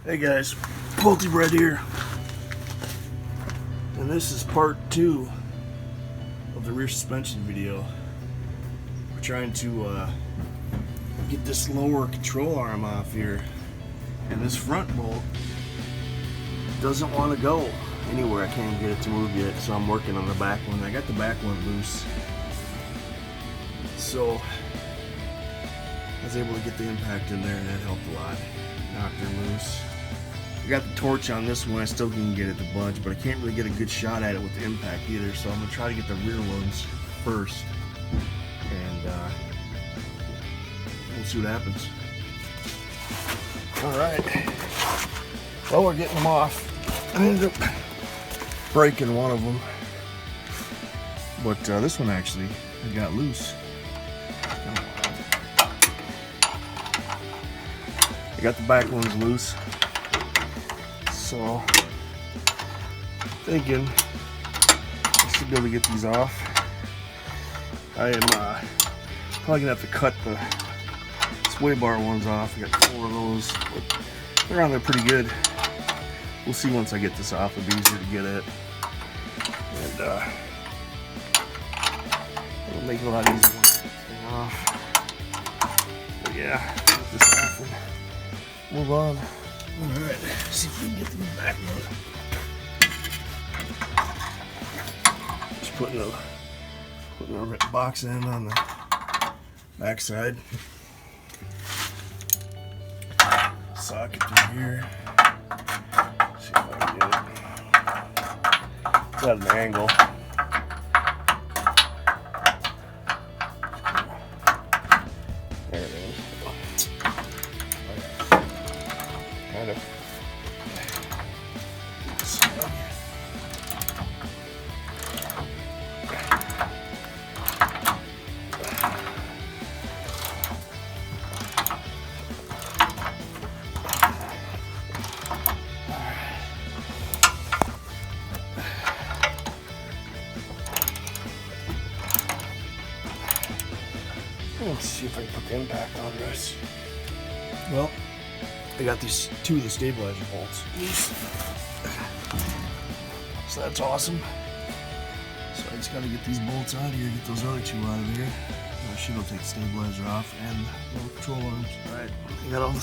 Hey guys, Multi Bread here, and this is part 2 of the rear suspension video. We're trying to get this lower control arm off here, and this front bolt doesn't want to go anywhere. I can't get it to move yet, so I'm working on the back one. I got the back one loose, so I was able to get the impact in there, and that helped a lot. Knocked her loose. I got the torch on this one. I still can get it to budge, but I can't really get a good shot at it with the impact either, so I'm going to try to get the rear ones first, and we'll see what happens. Alright, well, we're getting them off. I ended up breaking one of them, but this one actually got loose. I got the back ones loose. So, thinking I should be able to get these off. I am probably gonna have to cut the sway bar ones off. I got 4 of those, but they're on there pretty good. We'll see once I get this off. It'll be easier to get at, and it'll make it a lot easier once I get this thing off. But yeah, get this off and move on. Alright, see if we can get the back one. Just putting a box end on the back side. Socket through here. See if I can get it. It's at an angle. There it is. Kind of. Let's see if I can put the impact on this. Well, I got these 2 of the stabilizer bolts loose, so that's awesome. So I just got to get these bolts out of here, get those other 2 out of there. I should be able to take the stabilizer off and the control arms. Alright, I got all the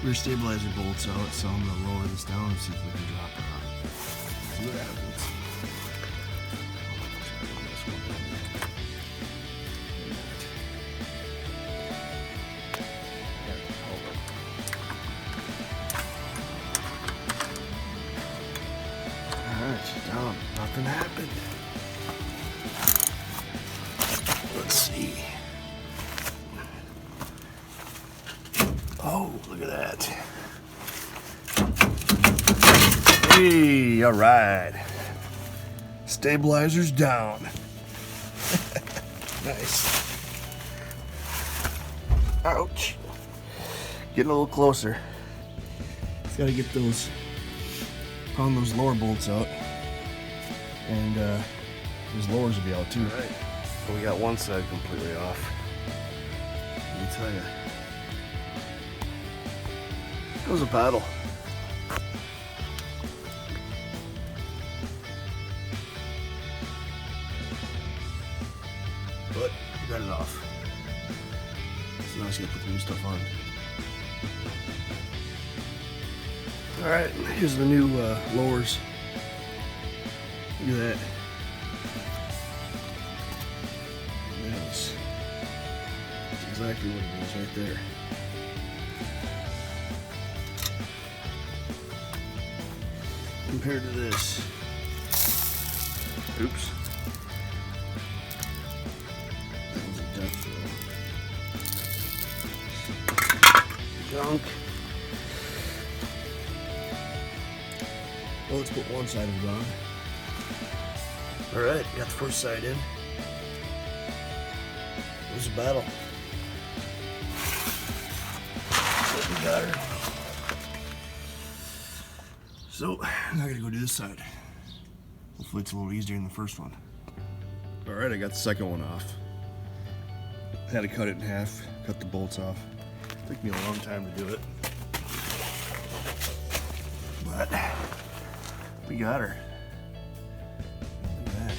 rear stabilizer bolts out, so I'm going to lower this down and see if we can drop it on. See what happens. Down, nothing happened. Let's see. Oh, look at that. Hey, all right. Stabilizer's down. Nice. Ouch. Getting a little closer. Just gotta get those, pound those lower bolts out. And those lowers will be out too. All right. So we got one side completely off. Let me tell you, that was a battle. But we got it off. So now I just gotta put the new stuff on. All right, here's the new lowers. Look at that. That's exactly what it is right there. Compared to this. Oops. That was a death throw. Junk. Well, let's put one side of it on. Alright, got the first side in. It was a battle. But we got her. So, now I gotta go do this side. Hopefully it's a little easier than the first one. Alright, I got the second one off. Had to cut it in half, cut the bolts off. Took me a long time to do it. We got her. Look at that.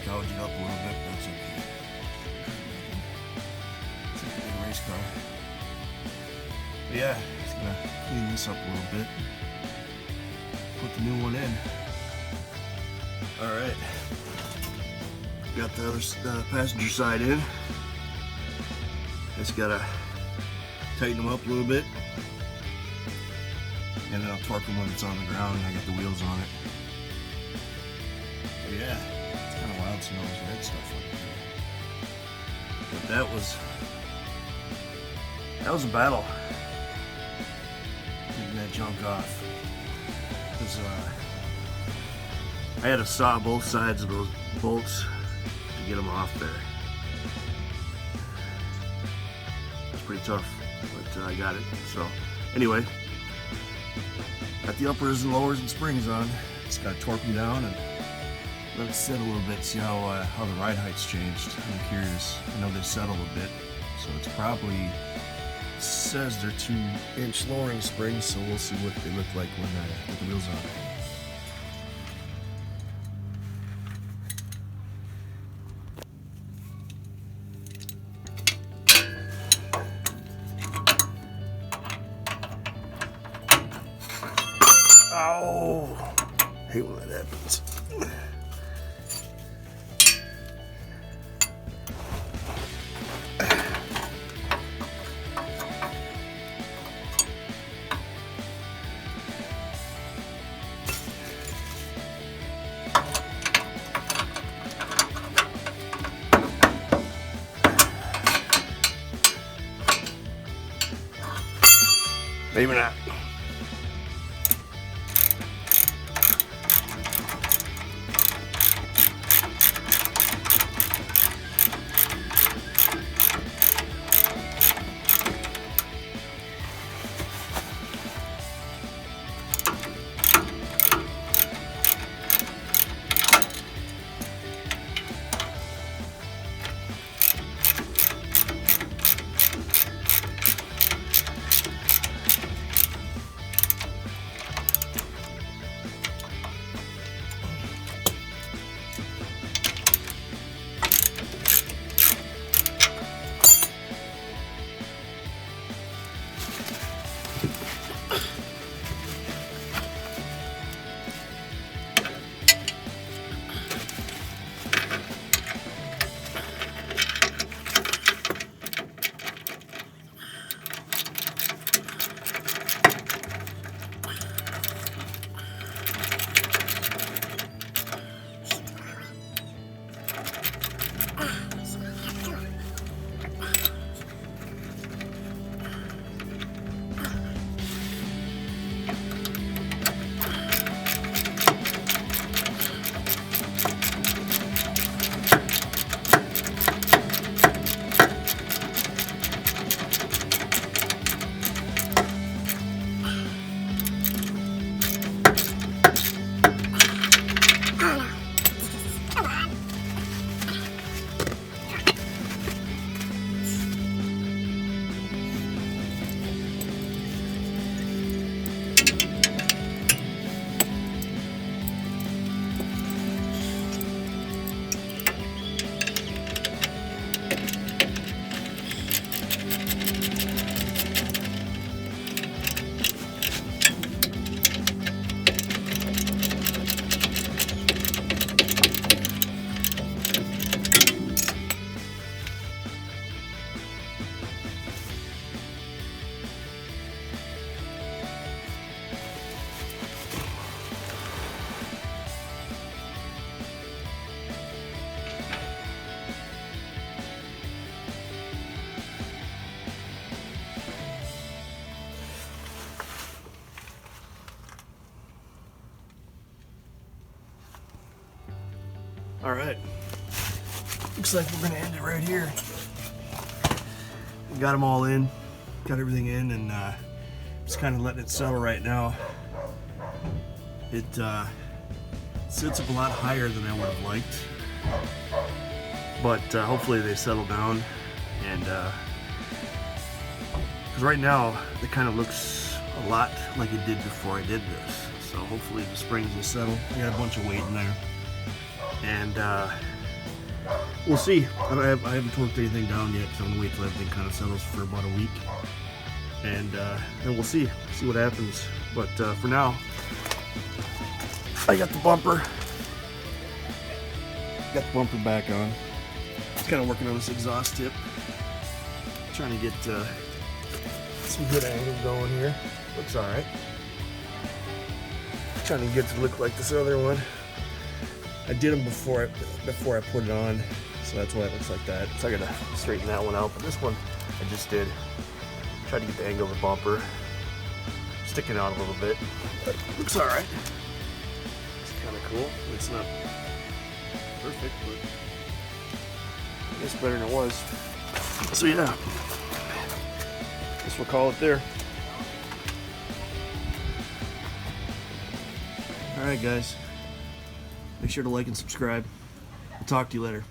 Gouge it up a little bit, but it's okay. It's like a race car. But yeah, just gonna clean this up a little bit. Put the new one in. Alright. Got the other passenger side in. Just gotta tighten them up a little bit. And then I'll torque them when it's on the ground and I get the wheels on it. But yeah, it's kind of wild seeing all this red stuff up there. But that was a battle. Getting that junk off. Because I had to saw both sides of those bolts to get them off there. It's pretty tough, but I got it. So anyway. Got the uppers and lowers and springs on. Just gotta torque them down and let it sit a little bit, see how the ride height's changed. I'm curious. I know they settled a bit, so it's probably, says they're 2-inch lowering springs, so we'll see what they look like when with the wheels on. Oh, I hate when that happens. Maybe not. All right, looks like we're gonna end it right here. We got them all in, got everything in, and just kind of letting it settle right now. It sits up a lot higher than I would have liked, but hopefully they settle down. And because right now it kind of looks a lot like it did before I did this. So hopefully the springs will settle. I got a bunch of weight in there. And we'll see. I haven't torqued anything down yet, so I'm gonna wait till everything kind of settles for about a week. And then we'll see what happens. But for now, I got the bumper. Got the bumper back on. Just kind of working on this exhaust tip. Trying to get some good angle going here. Looks alright. Trying to get it to look like this other one. I did them before I put it on, so that's why it looks like that. So I gotta straighten that one out. But this one I just did. Tried to get the angle of the bumper sticking out a little bit. But it looks alright. It's kind of cool. It's not perfect, but I guess better than it was. So yeah, guess we'll call it there. Alright guys, make sure to like and subscribe. I'll talk to you later.